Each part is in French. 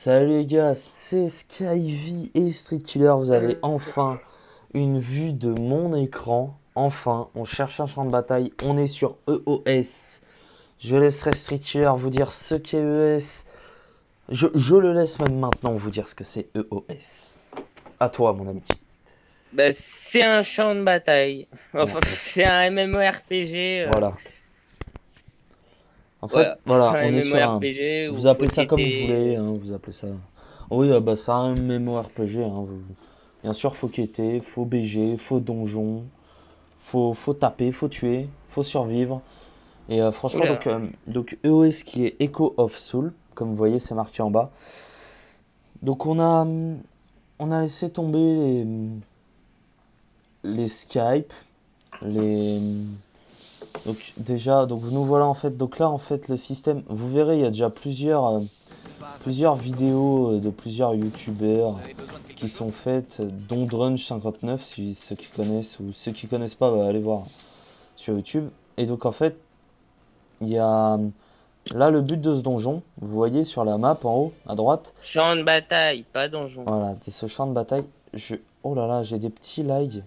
Salut les gars, c'est Skyvie et Street Killer. Vous avez enfin une vue de mon écran. Enfin, on cherche un champ de bataille. On est sur EOS. Je laisserai Street Killer vous dire ce qu'est EOS. Je le laisse même maintenant vous dire ce que c'est EOS. À toi, mon ami. Bah, c'est un champ de bataille. Voilà. Enfin, c'est un MMORPG. Voilà. En fait, Voilà, voilà, un on est sur un. MMORPG où Vous faut appelez ça comme vous quêter. voulez, hein, vous appelez ça. Oui, bah, c'est un MMORPG. Hein, bien sûr, faut quêter, faut BG, faut donjon. Faut taper, faut tuer, faut survivre. Et franchement, Oula. donc EOS qui est Echo of Soul, comme vous voyez, c'est marqué en bas. Donc on a laissé tomber les Skype, les donc déjà donc nous voilà en fait donc là en fait le système vous verrez il y a déjà plusieurs vidéos de plusieurs youtubeurs qui sont faites dont Drunch59 si ceux qui connaissent ou ceux qui connaissent pas bah, allez voir sur YouTube. Et donc en fait il y a là le but de ce donjon, vous voyez sur la map en haut à droite, Champ de bataille, pas donjon. voilà, de ce champ de bataille, oh là là, j'ai des petits lags.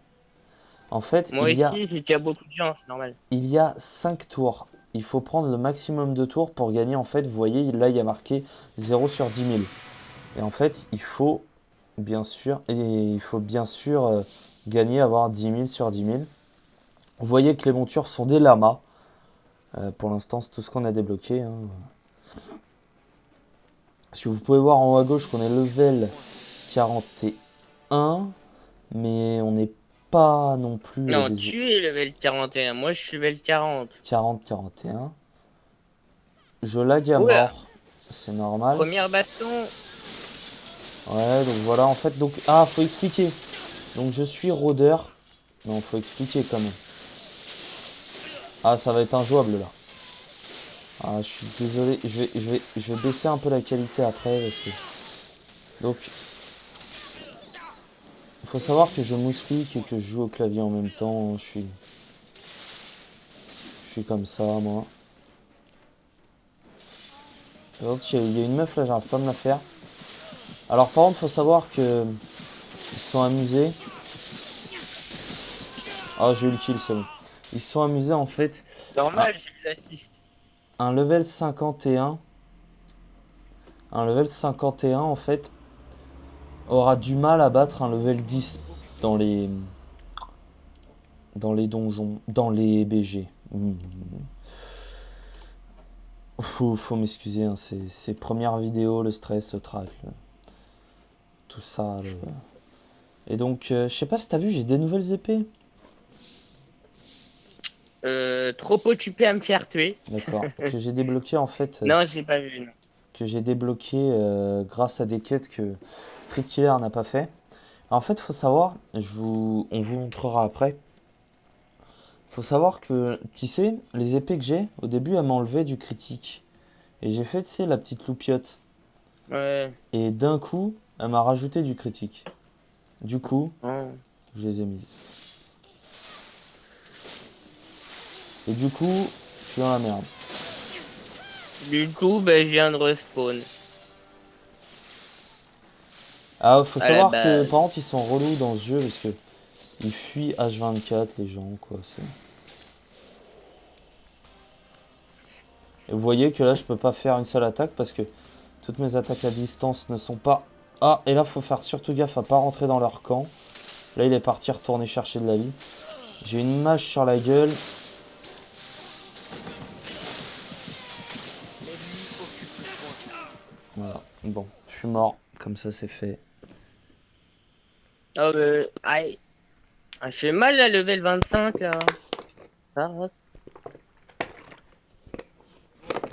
En fait, Moi aussi, j'ai déjà beaucoup de gens, c'est normal. il y a 5 tours. Il faut prendre le maximum de tours pour gagner. En fait, vous voyez, là il y a marqué 0 sur 10 000. Et en fait, il faut bien sûr gagner, avoir 10 000 sur 10 000. Vous voyez que les montures sont des lamas. Pour l'instant, c'est tout ce qu'on a débloqué, hein. Parce que vous pouvez voir en haut à gauche qu'on est level 41, mais on n'est pas non plus Non, des tu es level 41. Moi, je suis level 40. 40-41. Je lag à Oula. mort, c'est normal. Première baston. Ouais, donc voilà, en fait, ah, faut expliquer. Donc je suis rôdeur. Non, faut expliquer quand même. Ah, ça va être injouable là. Ah, je suis désolé, je vais baisser un peu la qualité après parce que. Donc, il faut savoir que je mousse-clique et que je joue au clavier en même temps. Je suis comme ça, moi. Donc, il y a une meuf là, j'arrive pas à me la faire. Alors, par contre, faut savoir que ils se sont amusés. Ah, j'ai eu le kill, c'est bon. Ils se sont amusés en fait. Un, Normal, j'ai l'assist. un level 51. Un level 51 en fait aura du mal à battre un level 10 dans les donjons, dans les BG. Faut m'excuser, hein, c'est première vidéo, le stress, le trac, tout ça. Et donc, je sais pas si t'as vu, j'ai des nouvelles épées. Trop occupé à me faire tuer. D'accord. Que j'ai débloqué en fait. Non, j'ai pas vu. Non. Que j'ai débloqué grâce à des quêtes que Street Killer n'a pas fait. En fait, faut savoir, on vous montrera après. Faut savoir que, tu sais, les épées que j'ai, au début, elles m'enlevaient du critique. Et j'ai fait, tu sais, la petite loupiote. Ouais. Et d'un coup, elle m'a rajouté du critique. Du coup, Oh. je les ai mises. Et du coup, je suis dans la merde. Du coup, ben, je viens de respawn. Ah, faut À la savoir que, par base. contre, ils sont relous dans ce jeu parce que ils fuient H24, les gens, quoi. Et vous voyez que là, je peux pas faire une seule attaque parce que toutes mes attaques à distance ne sont pas. Ah, et là, faut faire surtout gaffe à pas rentrer dans leur camp. Là, il est parti retourner chercher de la vie. J'ai une mâche sur la gueule. Voilà. Bon, je suis mort. Comme ça, c'est fait. Oh, aïe. Ah, je fais mal la level 25 là. Ah,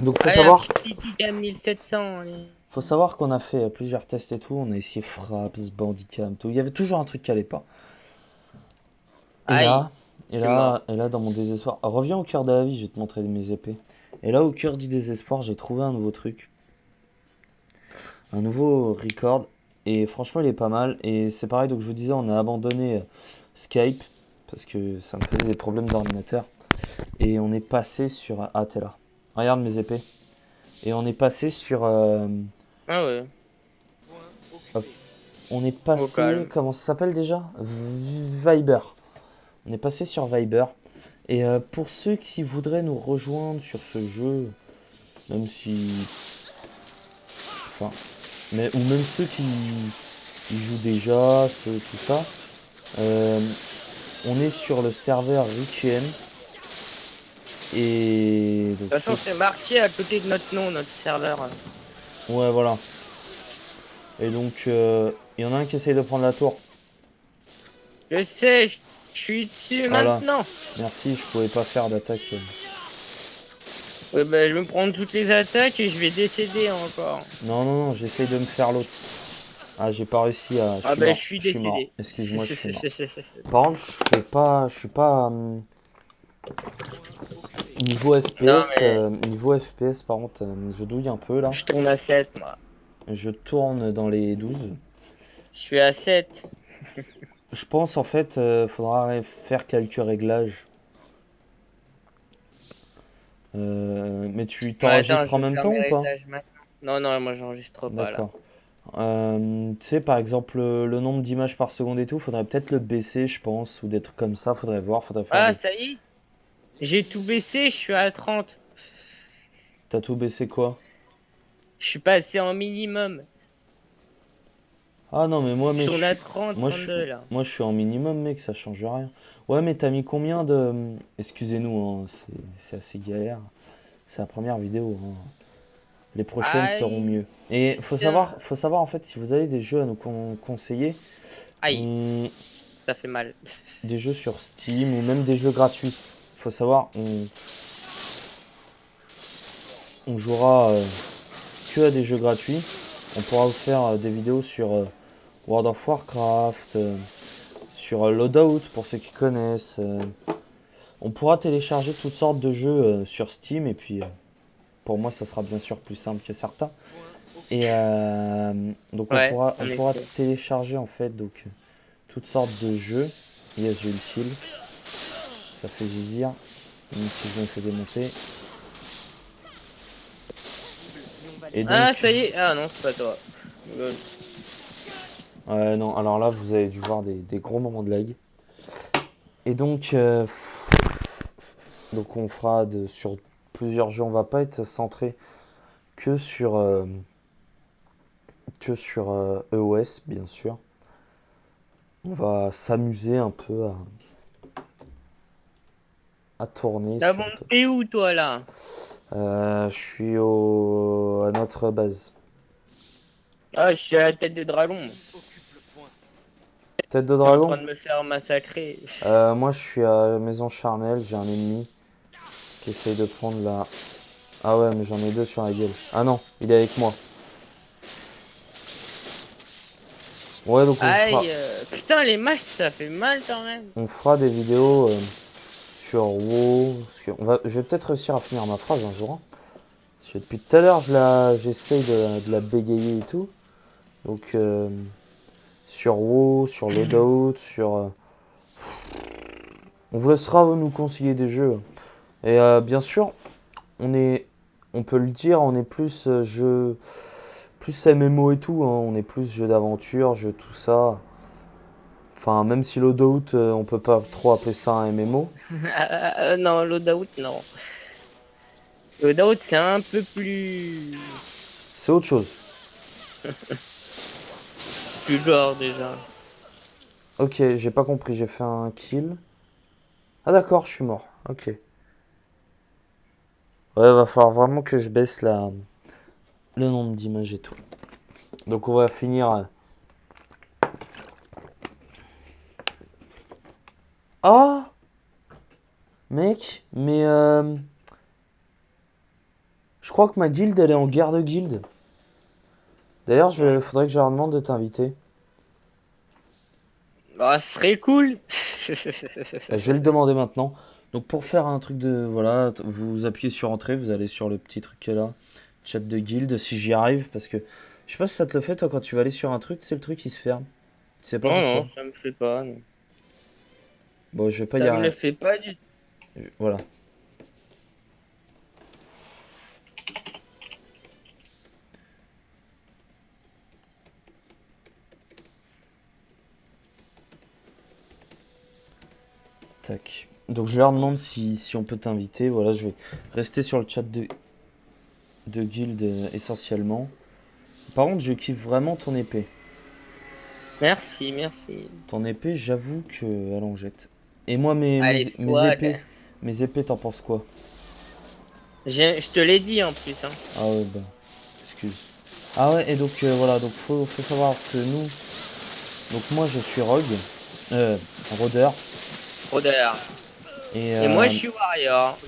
Donc, allez, un petit critique à 1700. Allez. faut savoir qu'on a fait plusieurs tests et tout. On a essayé Fraps, Bandicam, tout. Il y avait toujours un truc qui allait pas. Et Aïe, là, et je suis mort. là, et là, dans mon désespoir. Reviens au cœur de la vie, je vais te montrer mes épées. Et là, au cœur du désespoir, j'ai trouvé un nouveau truc. Un nouveau record. Et franchement, il est pas mal. Et c'est pareil, donc je vous disais, on a abandonné Skype. Parce que ça me faisait des problèmes d'ordinateur. Et on est passé sur. Ah, t'es là. Regarde mes épées. Et on est passé sur. Ah ouais. On est Au passé, calme. comment ça s'appelle déjà? Viber. On est passé sur Viber. Et pour ceux qui voudraient nous rejoindre sur ce jeu, même si, enfin, ou même ceux qui y jouent déjà, tout ça, euh, on est sur le serveur Richien. Et De donc toute façon, c'est marqué à côté de notre nom, notre serveur. ouais, voilà. Et donc il y en a un qui essaye de prendre la tour. Je sais, je suis dessus Voilà. maintenant. Merci, je pouvais pas faire d'attaque. Ouais, bah, je vais me prendre toutes les attaques et je vais décéder encore. Non, non, non, j'essaye de me faire l'autre. Ah, j'ai pas réussi à. Je Ah suis ben, mort. je suis Je suis mort. décédé. Excuse-moi, je suis mort. Par contre, je fais pas. Je suis pas. Niveau Non, FPS. mais Niveau FPS, par contre, je douille un peu là. je tourne à 7, moi. Je tourne dans les 12. Je suis à 7. Je pense en fait, faudra faire quelques réglages. Mais tu Mais attends, t'enregistres je en vais même faire temps mes ou pas? réglages maintenant. Non, non, moi j'enregistre pas là. D'accord. Tu sais, par exemple, le nombre d'images par seconde et tout, faudrait peut-être le baisser, je pense, ou des trucs comme ça, faudrait voir, faudrait faire Ah, des. ça y est, j'ai tout baissé, je suis à 30. T'as tout baissé quoi? Je suis passé en minimum. Ah non, mais moi, Je mec, tourne à 30, moi, je, 32 là. moi, je suis en minimum, mec, ça change rien. Ouais, mais t'as mis combien de. Excusez-nous, hein, c'est assez galère. C'est la première vidéo, hein. Les prochaines seront Aïe, mieux. Et putain. faut savoir en fait, si vous avez des jeux à nous conseiller, Aïe, on- ça fait mal. des jeux sur Steam ou même des jeux gratuits. Faut savoir, on jouera que à des jeux gratuits. On pourra vous faire des vidéos sur World of Warcraft, sur Loadout pour ceux qui connaissent. On pourra télécharger toutes sortes de jeux sur Steam et puis pour moi ça sera bien sûr plus simple que certains. Et donc Ouais, on en pourra effet. télécharger en fait donc toutes sortes de jeux. Yes, j'ai eu le kill. Ça fait zizir. Même si je me fais démonter. Et Ah, donc, ça y est. Ah non, c'est pas toi. Lol. non, alors là, vous avez dû voir des gros moments de lag. Et donc on fera sur plusieurs jeux. On va pas être centré que sur, EOS, bien sûr. On va s'amuser un peu à tourner Ah sur bon, d'autres. t'es où toi là? Je suis à notre base. Ah, je suis à la tête de dragon. Tête de T'es en train dragon. de me faire massacrer. Moi, je suis à Maison Charnel. J'ai un ennemi qui essaye de prendre la. Ah ouais, mais j'en ai deux sur la gueule. Ah non, il est avec moi. Ouais, donc Aïe, putain, les matchs, ça fait mal quand même. on fera des vidéos sur WoW. Je vais peut-être réussir à finir ma phrase un jour, hein. Parce que depuis tout à l'heure, j'essaye de la bégayer et tout. Donc, sur WoW, sur Loadout, sur. On vous laissera nous conseiller des jeux. Et bien sûr, on est. On peut le dire, on est plus jeu. Plus MMO et tout, hein. On est plus jeu d'aventure, jeu tout ça. Enfin, même si Loadout, on peut pas trop appeler ça un MMO. Non, loadout, non. Loadout, c'est un peu plus... C'est autre chose. plus gore déjà. Ok, j'ai pas compris, j'ai fait un kill. Ah d'accord, je suis mort. Ok. Ouais, va falloir vraiment que je baisse le nombre d'images et tout. Donc on va finir. Ah, mec, mais je crois que ma guilde elle est en guerre de guilde. D'ailleurs, faudrait que je leur demande de t'inviter. Ah, ce serait cool. Je vais le demander maintenant. Donc pour faire un truc de voilà, vous appuyez sur entrée, vous allez sur le petit truc qui est là, chat de guilde, si j'y arrive, parce que je sais pas si ça te le fait toi quand tu vas aller sur un truc, c'est le truc qui se ferme. Tu sais pas Non, pourquoi. non, ça me fait pas. Non. Bon, je vais pas y Ça me le arriver. fait pas du tout. Voilà. Tac. Donc je leur demande si on peut t'inviter. Voilà, je vais rester sur le chat de guild essentiellement. Par contre, je kiffe vraiment ton épée. Merci, merci. Ton épée, j'avoue que elle en jette. Et moi, Allez, swag. mes épées, t'en penses quoi? Je te l'ai dit en plus, hein. Ah ouais, bah, excuse. Ah ouais, et donc voilà, donc faut savoir que nous, donc moi je suis rogue, euh, rôdeur, Rôdeur. et Et moi, je suis warrior.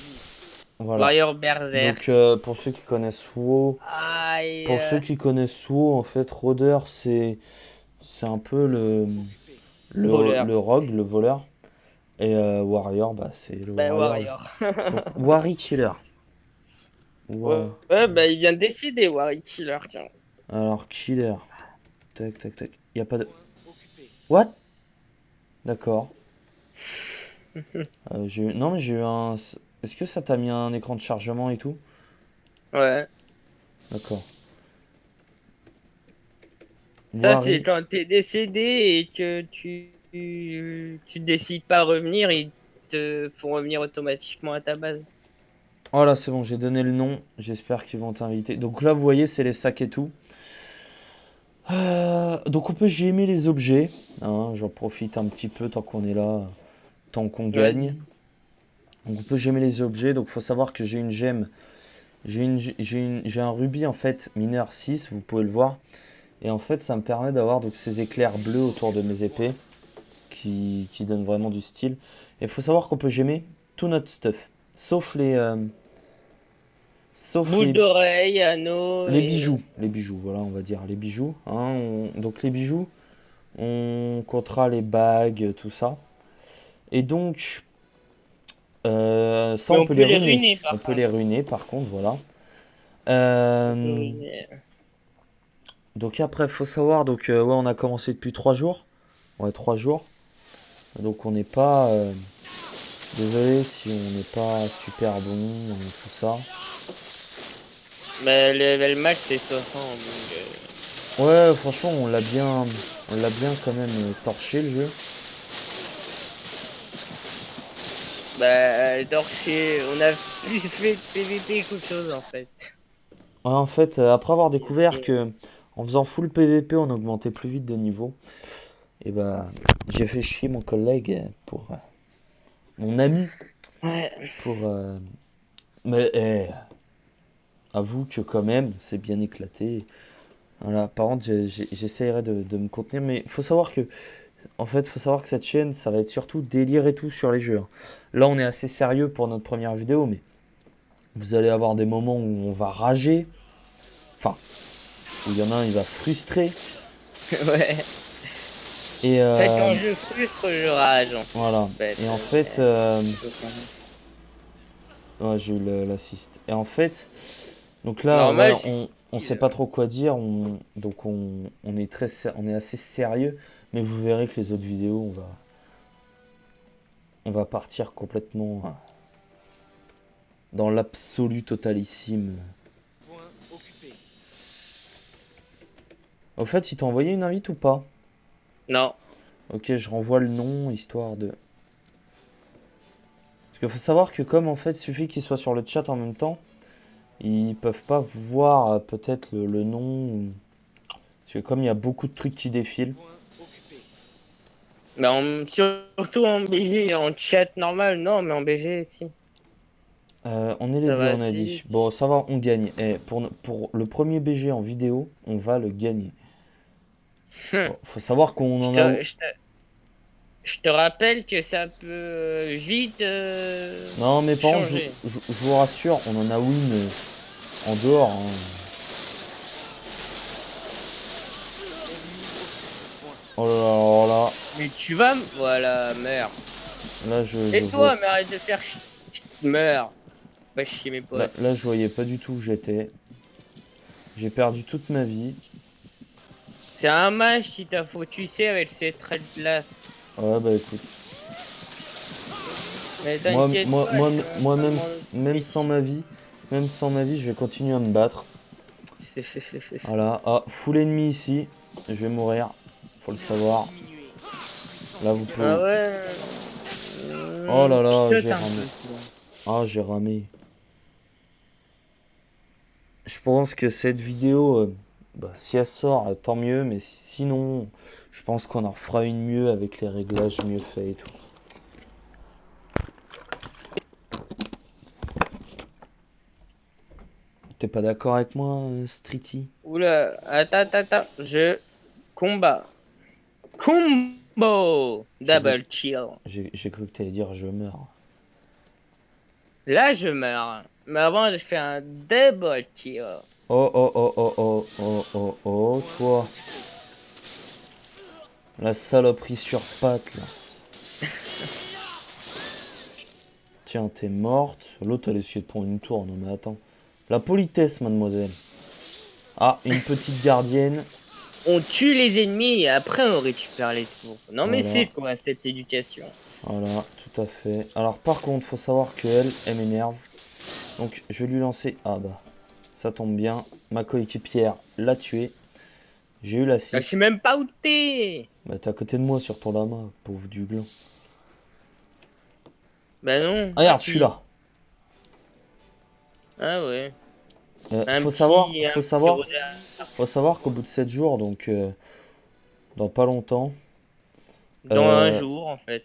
voilà. Warrior Donc berserk. pour ceux qui connaissent WoW, Aïe. pour ceux qui connaissent WoW, en fait, rôdeur c'est un peu Voleur. le rogue, le voleur, et warrior, bah c'est le Ben, warrior. warrior. Donc Wari Killer. Ouais, Wa- ouais, bah, il vient de décider, Warrior Killer, tiens. Alors Killer. Tac tac tac. Y a pas de. What? D'accord. Non mais j'ai eu un. Est-ce que ça t'a mis un écran de chargement et tout? Ouais. D'accord. Ça, c'est Wari. quand t'es décédé et que tu décides pas revenir, ils te font revenir automatiquement à ta base. Oh là c'est bon, j'ai donné le nom. J'espère qu'ils vont t'inviter. Donc là vous voyez c'est les sacs et tout. Donc on peut gémer les objets. Hein, j'en profite un petit peu tant qu'on est là, tant qu'on gagne. Vas-y. Donc on peut gémer les objets. Donc faut savoir que j'ai une gemme. J'ai un rubis en fait mineur 6, vous pouvez le voir. Et en fait ça me permet d'avoir donc ces éclairs bleus autour de mes épées qui donnent vraiment du style. Et il faut savoir qu'on peut gémer tout notre stuff. Sauf sauf Boucle d'oreille, anneau les et... bijoux. Les bijoux, voilà on va dire les bijoux. Hein, donc les bijoux, on comptera les bagues, tout ça. Et donc ça Mais on on peut peut les les ruiner. ruiner, On par peut les contre. ruiner par contre, voilà. On peut Euh, ruiner. Donc après, faut savoir, donc ouais, on a commencé depuis 3 jours. Ouais, 3 jours. Donc on n'est pas... désolé si on n'est pas super bon, tout ça. Mais le level max, c'est 60, donc... Ouais, franchement, on l'a bien quand même torché le jeu. Bah, torché, on a plus fait de PVP qu'autre chose, en fait. Ouais, en fait, après avoir découvert C'est- que en faisant full PVP, on augmentait plus vite de niveau, et bah, j'ai fait chier mon collègue pour mon ami Ouais. pour. Mais avoue que quand même, c'est bien éclaté. Voilà, par contre, j'essaierai de me contenir, mais faut savoir que, en fait, faut savoir que cette chaîne, ça va être surtout délire et tout sur les jeux. Hein. Là, on est assez sérieux pour notre première vidéo, mais vous allez avoir des moments où on va rager, enfin, où il y en a un, il va frustrer, Ouais. et En fait, quand je frustre, je rage, en voilà. fait. Et en fait, ouais, j'ai eu l'assist. Et en fait, donc là, ouais, Normal, j'ai on compris. sait pas trop quoi dire, donc on est on est assez sérieux, mais vous verrez que les autres vidéos, on va partir complètement dans l'absolu totalissime. Au fait, il t'a envoyé une invite ou pas? Non. Ok, je renvoie le nom, histoire de... Parce qu'il faut savoir que comme en fait, il suffit qu'ils soient sur le chat en même temps, ils peuvent pas voir peut-être le nom. Parce que comme il y a beaucoup de trucs qui défilent. Mais surtout en BG, en chat normal, non, mais en BG, si. On est les Ça deux, va on a assez dit. vite. Bon, ça va, on gagne. Et pour le premier BG en vidéo, on va le gagner. Bon, faut savoir qu'on Je en a... te, je te, je te rappelle que ça peut vite Non, mais par contre, changer. je vous rassure, on en a win en dehors. Hein. Oh là là, alors Mais tu vas... Voilà, meurs. là, je Et vois... toi, mais arrête de faire... Meurs. Va chier mes Là, potes. là, je voyais pas du tout où j'étais. J'ai perdu toute ma vie. C'est un match si t'as focusé avec ces traits de glace. Ouais, bah écoute. Mais t'inquiète pas, je suis en Moi train de même, m'en occuper. même sans ma vie, je vais continuer à me battre. Voilà. Ah, full ennemi ici. Je vais mourir. Faut le savoir. Là, vous Ah pouvez. ouais. Oh là là, Picote j'ai un ramé. peu. Ah, j'ai ramé. Je pense que cette vidéo, bah, si elle sort, tant mieux, mais sinon, je pense qu'on en refera une mieux avec les réglages mieux faits et tout. T'es pas d'accord avec moi, Streety? Oula, attends. Je combat. Combo! J'ai cru, Double chill. j'ai cru que t'allais dire je meurs. Là, je meurs. Mais avant, j'ai fait un double chill. Oh oh oh oh oh oh oh oh, toi, la saloperie sur pattes là. Tiens, t'es morte. L'autre, elle essayait de prendre une tour. Non, mais attends. La politesse, mademoiselle. Ah, une petite gardienne. On tue les ennemis et après on récupère les tours. Non mais Voilà, c'est quoi cette éducation? voilà, tout à fait. Alors, par contre, faut savoir que elle m'énerve. Donc, je vais lui lancer. Ah, bah, ça tombe bien. Ma coéquipière l'a tué. J'ai eu Ah, je sais l'assist. même pas où t'es. Bah, t'es à côté de moi sur ton lama, pauvre du gland. Bah non. Ah, Ah regarde, je suis si. là. Ah ouais. Faut savoir, Un petit rodage. faut savoir qu'au bout de 7 jours, donc dans pas longtemps, Dans un euh, jour en fait.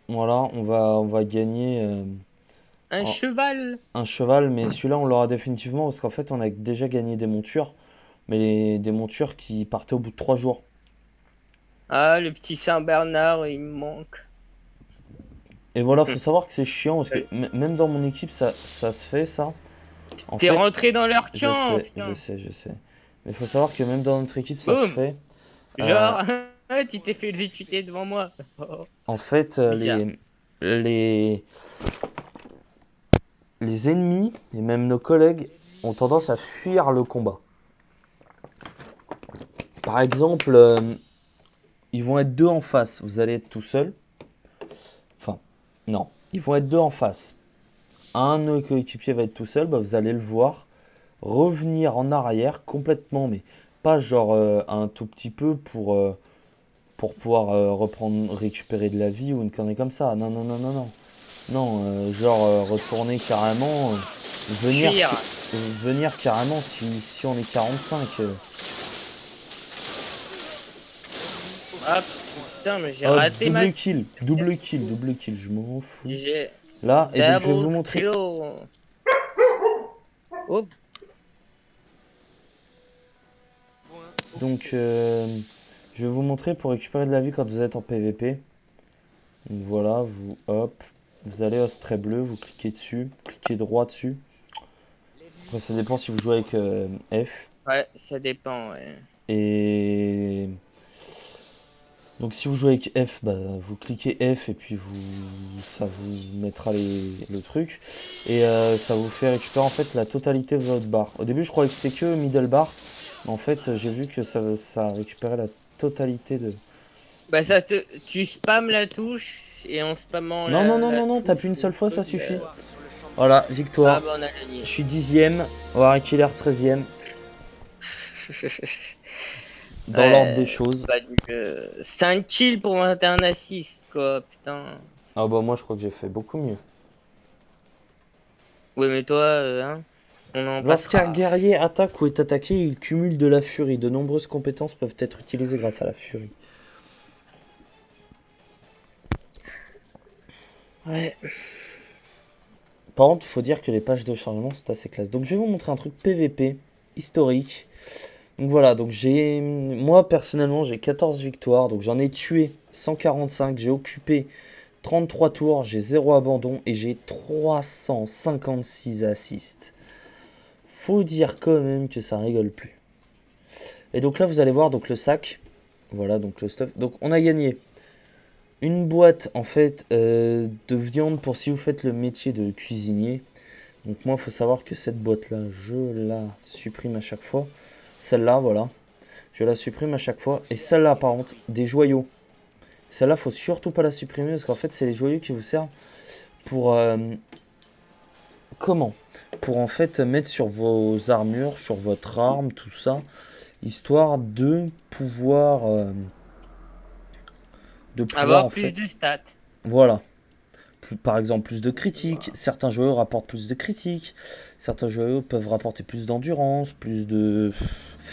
voilà, on va gagner Un en- cheval. un cheval, mais celui-là on l'aura définitivement parce qu'en fait on a déjà gagné des montures, mais des montures qui partaient au bout de 3 jours. Ah le petit Saint-Bernard il me manque. Et voilà, faut Hum. savoir que c'est chiant parce que même dans mon équipe ça se fait ça. En T'es fait, rentré dans leur je camp, sais, je putain. sais, je sais. Mais faut savoir que même dans notre équipe ça se Boum. fait. Euh, Genre, tu t'es fait exécuter devant moi. Oh, En fait, bizarre. les, les ennemis et même nos collègues ont tendance à fuir le combat. Par exemple, ils vont être deux en face, vous allez être tout seul. Enfin, non, ils vont être deux en face. Un de nos coéquipiers va être tout seul, bah, vous allez le voir revenir en arrière complètement, mais pas genre un tout petit peu pour pouvoir reprendre, récupérer de la vie ou une connerie comme ça. Non, non, non, non, non. Non, genre retourner carrément, venir, Fuir. venir carrément si on est 45. Ah putain, mais j'ai Oh, raté ma. double kill, je m'en fous. J'ai Là, et donc je vais vous double montrer. kill. Oh, Donc, je vais vous montrer pour récupérer de la vie quand vous êtes en PVP. Donc voilà, vous allez au trait bleu, vous cliquez dessus, cliquez droit dessus. Après, ça dépend si vous jouez avec F. ouais, ça dépend, ouais. Et donc si vous jouez avec F, bah, vous cliquez F et puis ça vous mettra le truc. Et ça vous fait récupérer en fait la totalité de votre barre. Au début je croyais que c'était que middle bar. Mais en fait j'ai vu que ça récupérait la totalité de... Bah, tu spammes la touche et en spammant Non, non, non, la non, non, tape touche, une le seule fois, ça truc, suffit. Voilà, ah victoire. bah, on a Je gagné. suis 10ème, Warren 13ème, dans l'ordre des Ouais, choses. 5 kills pour 21 assists, quoi, putain. Ah bah moi je crois que j'ai fait beaucoup mieux. Ouais, mais toi, hein, on en Lorsqu'un passera. guerrier attaque ou est attaqué, il cumule de la furie. De nombreuses compétences peuvent être utilisées grâce à la furie. Ouais. Par contre, il faut dire que les pages de chargement sont assez classe. Donc je vais vous montrer un truc PVP historique. Donc voilà, donc moi personnellement j'ai 14 victoires, donc j'en ai tué 145, j'ai occupé 33 tours, j'ai 0 abandon et j'ai 356 assists. Faut dire quand même que ça rigole plus. Et donc là vous allez voir donc le sac, voilà donc le stuff. Donc on a gagné une boîte en fait de viande pour si vous faites le métier de cuisinier. Donc moi il faut savoir que cette boîte là je la supprime à chaque fois. Celle-là voilà, je la supprime à chaque fois. Et celle-là par contre, des joyaux. Celle-là faut surtout pas la supprimer parce qu'en fait c'est les joyaux qui vous servent pour... comment? Pour en fait mettre sur vos armures, sur votre arme, tout ça. Histoire de pouvoir en Avoir plus fait... de stats. Voilà. par exemple plus de critiques. Certains joyaux rapportent plus de critiques. Certains joyaux peuvent rapporter plus d'endurance, plus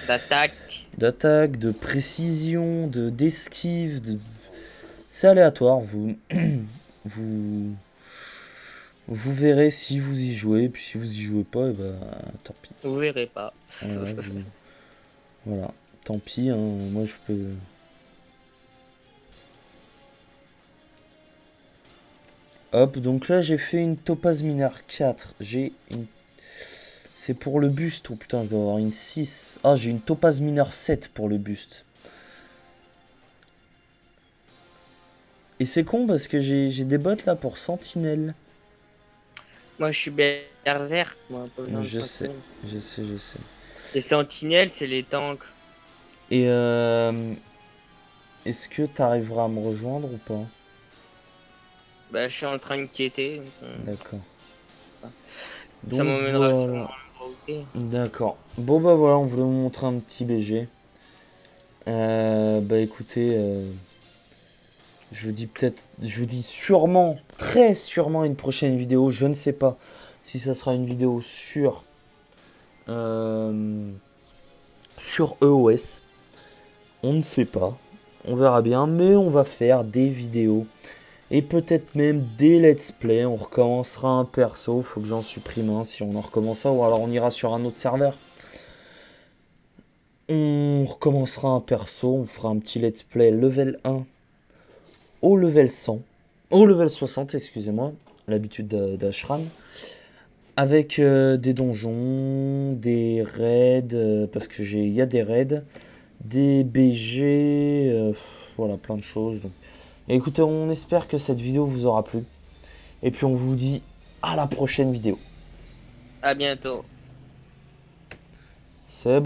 D'attaque. d'attaque, de précision, d'esquive. C'est aléatoire. Vous, vous verrez si vous y jouez. Puis si vous y jouez pas, et ben, tant pis. Vous verrez pas. Voilà, voilà. Tant pis, hein, moi je peux. Hop, donc là j'ai fait une Topaz Minar 4. C'est pour le buste. Oh putain, je dois avoir une 6. Ah, j'ai une Topaz Minar 7 pour le buste. Et c'est con parce que j'ai des bottes là pour Sentinelle. Moi, je suis berserk. Moi, pas besoin de Je sais, sentinelle. je sais, je sais. Les sentinelles, c'est les tanks. Et est-ce que t'arriveras à me rejoindre ou pas? Bah, je suis en train de quêter. D'accord. Ça Donc m'emmènera sûrement voilà. à l'endroit. D'accord. Bon bah voilà, on voulait vous montrer un petit BG. Bah écoutez, je vous dis sûrement, très sûrement une prochaine vidéo. Je ne sais pas si ça sera une vidéo sur EOS. On ne sait pas. On verra bien, mais on va faire des vidéos. Et peut-être même des let's play. On recommencera un perso. Faut que j'en supprime un si on en recommence un. Ou alors on ira sur un autre serveur. On recommencera un perso. On fera un petit let's play level 1 au level 100. Au level 60, excusez-moi. L'habitude d'Ashran. Avec des donjons, des raids. Parce que il y a des raids. Des BG. Voilà, plein de choses. Donc. Et écoutez, on espère que cette vidéo vous aura plu. Et puis on vous dit à la prochaine vidéo. À bientôt. C'est bon.